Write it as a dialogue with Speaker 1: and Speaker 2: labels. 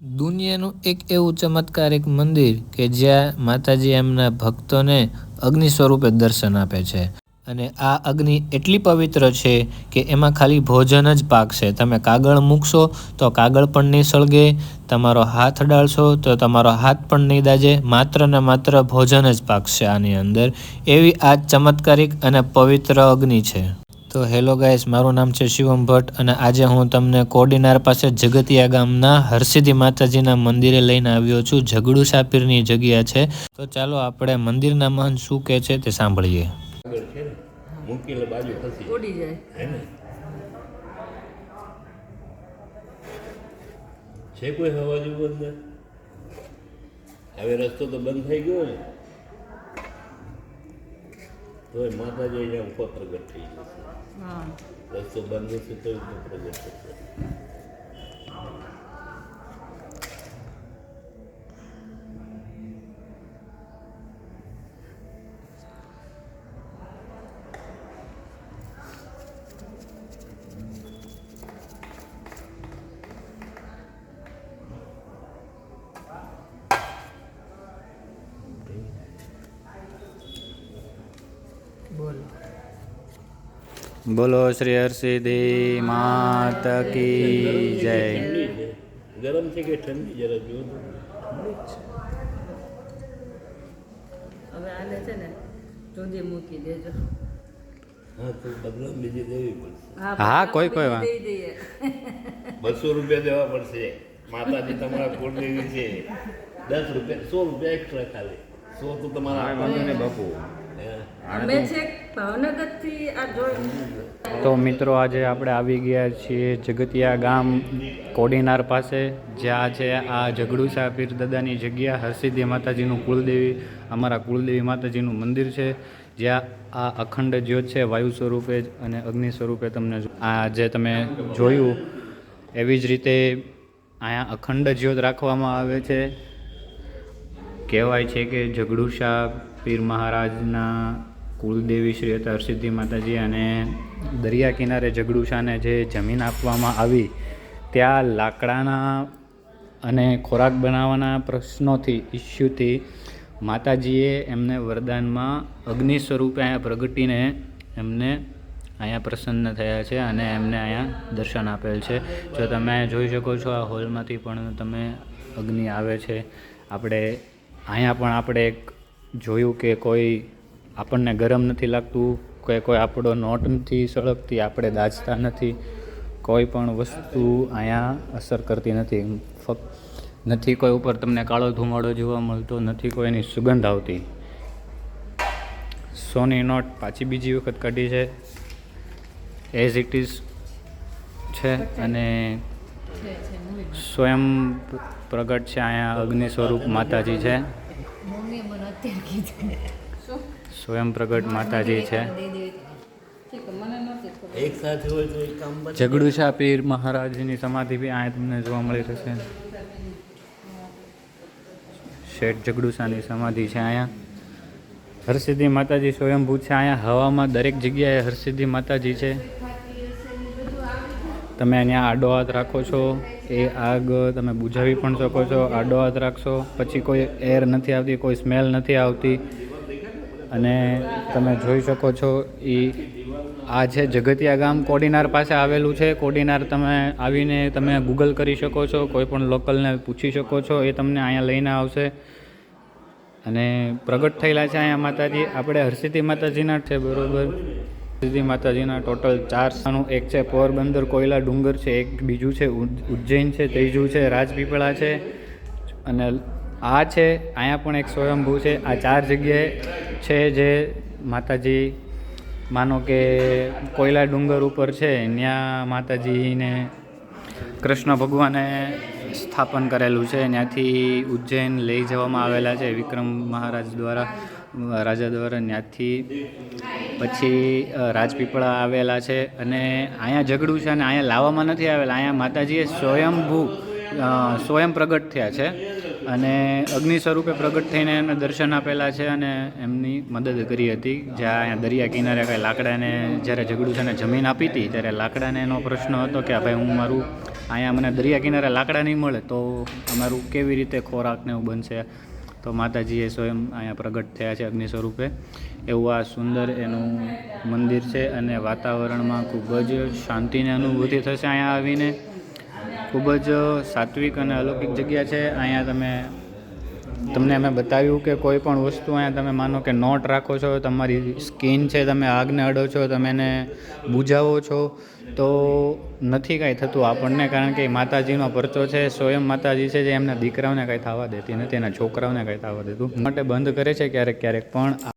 Speaker 1: દુનિયાનું એક એવું ચમત્કારિક મંદિર કે જ્યાં માતાજી એમના ભક્તોને અગ્નિ સ્વરૂપે દર્શન આપે છે. અને આ અગ્નિ એટલી પવિત્ર છે કે એમાં ખાલી ભોજન જ પાકશે. તમે કાગળ મૂકશો તો કાગળ પણ નહીં સળગે, તમારો હાથ ડાળશો તો તમારો હાથ પણ નહીં દાજે, માત્ર ને માત્ર ભોજન જ પાકશે આની અંદર. એવી આ ચમત્કારિક અને પવિત્ર અગ્નિ છે. તો હેલો ગાઈસ, મારું નામ છે શિવમ ભટ્ટ અને આજે હું તમને કોડીનાર પાસે જગતિયા ગામના હરસિદ્ધિ માતાજીના મંદિરે લઈને આવ્યો છું. ઝઘડુસા પીરની જગ્યા છે. તો ચાલો આપણે મંદિરના મહંત શું કહે છે તે સાંભળીએ.
Speaker 2: છે કોઈ હવા જેવું અંદર? હવે રસ્તો તો બંધ થઈ ગયો ને, તો માતાજી અહીંયા ઉપર પ્રગટ થઈ જશે. રસ્તો બંધ હશે તો પ્રગટ થશે.
Speaker 3: બોલો શ્રી હરસિદ્ધિ માત કી જય.
Speaker 2: ગરમ છે કે ઠંડી જરા જો.
Speaker 4: હવે આને છે ને જોજે મૂકી દેજો.
Speaker 2: હા તો બદલામ બીજી દેવી પડશે.
Speaker 3: હા કોઈ કોઈ વાત.
Speaker 2: 200 રૂપિયા દેવા પડશે. માતાજી તમારા કુળદેવી છે. 10 રૂપિયા 100 રૂપિયા એક્સ્ટ્રા ખાલી. 100 તો તમારા વાંધો ને બાપુ.
Speaker 3: તો મિત્રો આજે આપણે આવી ગયા છીએ જગતિયા ગામ કોડીનાર પાસે, જ્યાં છે આ ઝઘડુસા પીર દાદાની જગ્યા, હરસિદ્ધિ માતાજીનું કુળદેવી, અમારા કુળદેવી માતાજીનું મંદિર છે, જ્યાં આ અખંડ જ્યોત છે વાયુ સ્વરૂપે અને અગ્નિ સ્વરૂપે. તમને આ જે તમે જોયું એવી જ રીતે અહીંયા અખંડ જ્યોત રાખવામાં આવે છે. કહેવાય છે કે ઝઘડુસા પીર મહારાજના કુળદેવી શ્રી હતા હરસિદ્ધિ માતાજી, અને દરિયા કિનારે ઝઘડુસાને જે જમીન આપવામાં આવી ત્યાં લાકડાના અને ખોરાક બનાવવાના પ્રશ્નોથી ઇસ્યુથી માતાજીએ એમને વરદાનમાં અગ્નિ સ્વરૂપે અહીંયા પ્રગટીને એમને અહીંયા પ્રસન્ન થયા છે અને એમને અહીંયા દર્શન આપેલ છે. જો તમે જોઈ શકો છો આ હોલમાંથી પણ તમે અગ્નિ આવે છે. અહીંયા પણ આપણે એક જોયું કે કોઈ આપણને ગરમ નથી લાગતું, કે કોઈ આપણો નોટ નથી સળગતી, આપણે દાજતા નથી, કોઈ પણ વસ્તુ અહીંયા અસર કરતી નથી. ફક્ત નથી કોઈ ઉપર તમને કાળો ધુમાડો જોવા મળતો, નથી કોઈની સુગંધ આવતી. સોની નોટ પાછી બીજી વખત કાઢી છે, એઝ ઇટ ઇઝ છે અને સ્વયં પ્રગટ છે. અહીંયા અગ્નિ સ્વરૂપ માતાજી છે, સ્વયં પ્રગટ માતાજી છે.
Speaker 2: એક સાથે હોય તો એક કામ બને.
Speaker 3: ઝઘડુસા પીર મહારાજની સમાધિ બી અહીંયા તમને જોવા મળી રહેશે. શેઠ ઝઘડુસાની સમાધિ છે અહીંયા. હરસિદ્ધિ માતાજી સ્વયંભૂ છે. અહીંયા હવામાં દરેક જગ્યાએ હરસિદ્ધિ માતાજી છે. તમે અહીંયા આડો હાથ રાખો છો, એ આગ તમે બુઝાવી પણ શકો છો. આડો હાથ રાખશો પછી કોઈ એર નથી આવતી, કોઈ સ્મેલ નથી આવતી. અને તમે જોઈ શકો છો આ છે જગતિયા ગામ કોડીનાર પાસે આવેલું છે. કોડીનાર તમે આવીને તમે ગૂગલ કરી શકો છો, કોઈ પણ લોકલને પૂછી શકો છો, એ તમને અહીંયા લઈને આવશે. અને પ્રગટ થયેલા છે અહીંયા માતાજી. આપણે હરસિદ્ધિ માતાજીના છે બરાબર. હરસિદ્ધિ માતાજીના ટોટલ 4 સ્થાનો, એક છે પોરબંદર કોયલા ડુંગર છે, એક બીજું છે ઉજ્જૈન છે, ત્રીજું છે રાજપીપળા છે, અને આ છે અહીંયા પણ એક સ્વયંભૂ છે. આ 4 જગ્યાએ છે જે માતાજી, માનો કે કોયલા ડુંગર ઉપર છે ત્યાં માતાજીને કૃષ્ણ ભગવાને સ્થાપન કરેલું છે. ત્યાંથી ઉજ્જૈન લઈ જવામાં આવેલા છે વિક્રમ મહારાજ દ્વારા, રાજા દ્વારા. ત્યાંથી પછી રાજપીપળા આવેલા છે. અને અહીંયા ઝઘડુસા ને અહીંયા લાવવામાં નથી આવેલા, અહીંયા માતાજીએ સ્વયં પ્રગટ થયા છે અને અગ્નિ સ્વરૂપે પ્રગટ થઈને એમને દર્શન આપેલા છે અને એમની મદદ કરી હતી. જ્યાં અહીંયા દરિયા કિનારે કાંઈ લાકડાને જ્યારે ઝઘડુસાને જમીન આપી હતી ત્યારે લાકડાને એનો પ્રશ્ન હતો કે ભાઈ હું મારું અહીંયા મને દરિયા કિનારે લાકડા નહીં મળે તો અમારું કેવી રીતે ખોરાકને એવું બનશે. તો માતાજીએ સ્વયં અહીંયા પ્રગટ થયા છે અગ્નિ સ્વરૂપે. એવું આ સુંદર એનું મંદિર છે અને વાતાવરણમાં ખૂબ જ શાંતિની અનુભૂતિ થશે અહીંયા આવીને. ખૂબ જ સાત્વિક અને અલૌકિક જગ્યા છે. અહીંયા તમને અમે બતાવ્યું કે કોઈ પણ વસ્તુ અહીંયા તમે માનો કે નોટ રાખો છો, તમારી સ્કિન છે, તમે આગને અડો છો, તમે એને બુજાવો છો તો નથી કાંઈ થતું આપણને, કારણ કે માતાજીનો પરચો છે. સ્વયં માતાજી છે જે એમના દીકરાઓને કાંઈ થવા દેતી નથી, એના છોકરાઓને કાંઈ થવા દેતું માટે બંધ કરે છે ક્યારેક ક્યારેક. પણ